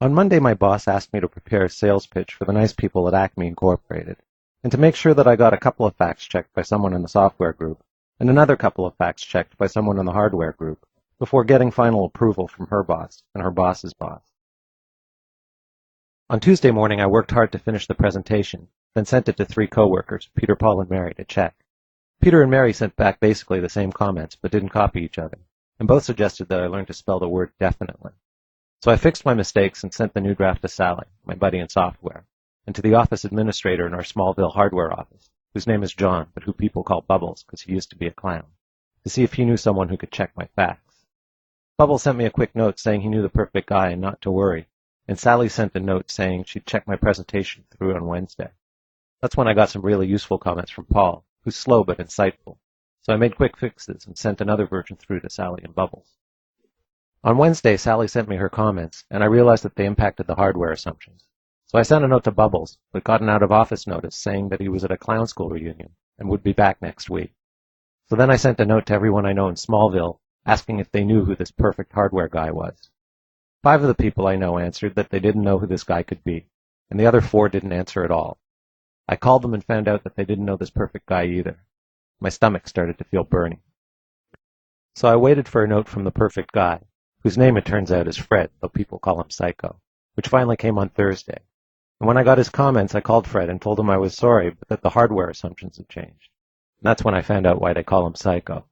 On Monday, my boss asked me to prepare a sales pitch for the nice people at Acme Incorporated, and to make sure that I got a couple of facts checked by someone in the software group, and another couple of facts checked by someone in the hardware group, before getting final approval from her boss and her boss's boss. On Tuesday morning, I worked hard to finish the presentation, then sent it to 3 coworkers, Peter, Paul, and Mary, to check. Peter and Mary sent back basically the same comments, but didn't copy each other, and both suggested that I learn to spell the word definitely. So I fixed my mistakes and sent the new draft to Sally, my buddy in software, and to the office administrator in our Smallville hardware office, whose name is John, but who people call Bubbles because he used to be a clown, to see if he knew someone who could check my facts. Bubbles sent me a quick note saying he knew the perfect guy and not to worry, and Sally sent a note saying she'd check my presentation through on Wednesday. That's when I got some really useful comments from Paul, who's slow but insightful, so I made quick fixes and sent another version through to Sally and Bubbles. On Wednesday, Sally sent me her comments, and I realized that they impacted the hardware assumptions. So I sent a note to Bubbles, but got an out-of-office notice saying that he was at a clown school reunion and would be back next week. So then I sent a note to everyone I know in Smallville, asking if they knew who this perfect hardware guy was. 5 of the people I know answered that they didn't know who this guy could be, and the other 4 didn't answer at all. I called them and found out that they didn't know this perfect guy either. My stomach started to feel burning. So I waited for a note from the perfect guy, whose name it turns out is Fred, though people call him Psycho, which finally came on Thursday. And when I got his comments, I called Fred and told him I was sorry, but that the hardware assumptions had changed. And that's when I found out why they call him Psycho.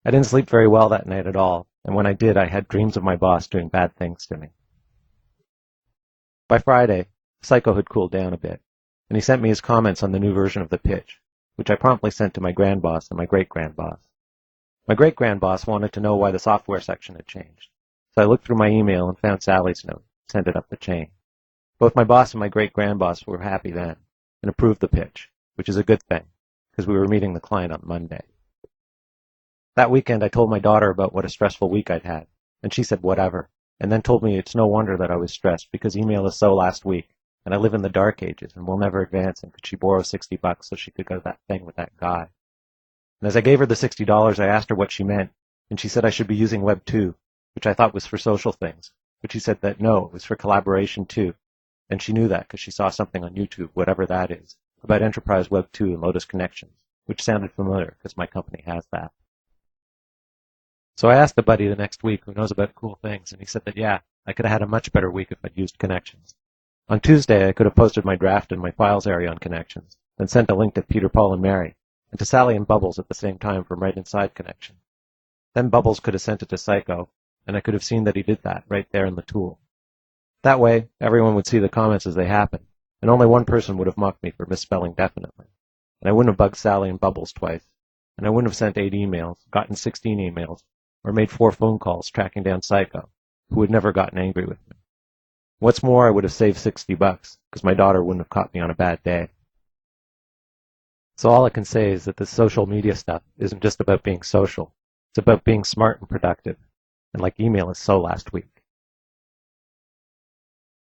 I didn't sleep very well that night at all, and when I did, I had dreams of my boss doing bad things to me. By Friday, Psycho had cooled down a bit, and he sent me his comments on the new version of the pitch, which I promptly sent to my grandboss and my great-grandboss. My great-grandboss wanted to know why the software section had changed. So I looked through my email and found Sally's note, sent it up the chain. Both my boss and my great-grandboss were happy then, and approved the pitch, which is a good thing, because we were meeting the client on Monday. That weekend I told my daughter about what a stressful week I'd had, and she said whatever, and then told me it's no wonder that I was stressed, because email is so last week, and I live in the dark ages, and will never advance, and could she borrow $60 so she could go to that thing with that guy. And as I gave her the $60, I asked her what she meant, and she said I should be using Web 2, which I thought was for social things, but she said that no, it was for collaboration too, and she knew that because she saw something on YouTube, whatever that is, about Enterprise Web 2 and Lotus Connections, which sounded familiar because my company has that. So I asked a buddy the next week who knows about cool things, and he said that yeah, I could have had a much better week if I'd used Connections. On Tuesday, I could have posted my draft in my files area on Connections, then sent a link to Peter, Paul, and Mary, and to Sally and Bubbles at the same time from right inside Connection. Then Bubbles could have sent it to Psycho, and I could have seen that he did that right there in the tool. That way, everyone would see the comments as they happened, and only one person would have mocked me for misspelling definitely. And I wouldn't have bugged Sally and Bubbles twice, and I wouldn't have sent 8 emails, gotten 16 emails, or made 4 phone calls tracking down Psycho, who had never gotten angry with me. What's more, I would have saved $60, because my daughter wouldn't have caught me on a bad day. So all I can say is that this social media stuff isn't just about being social. It's about being smart and productive. And like email is so last week.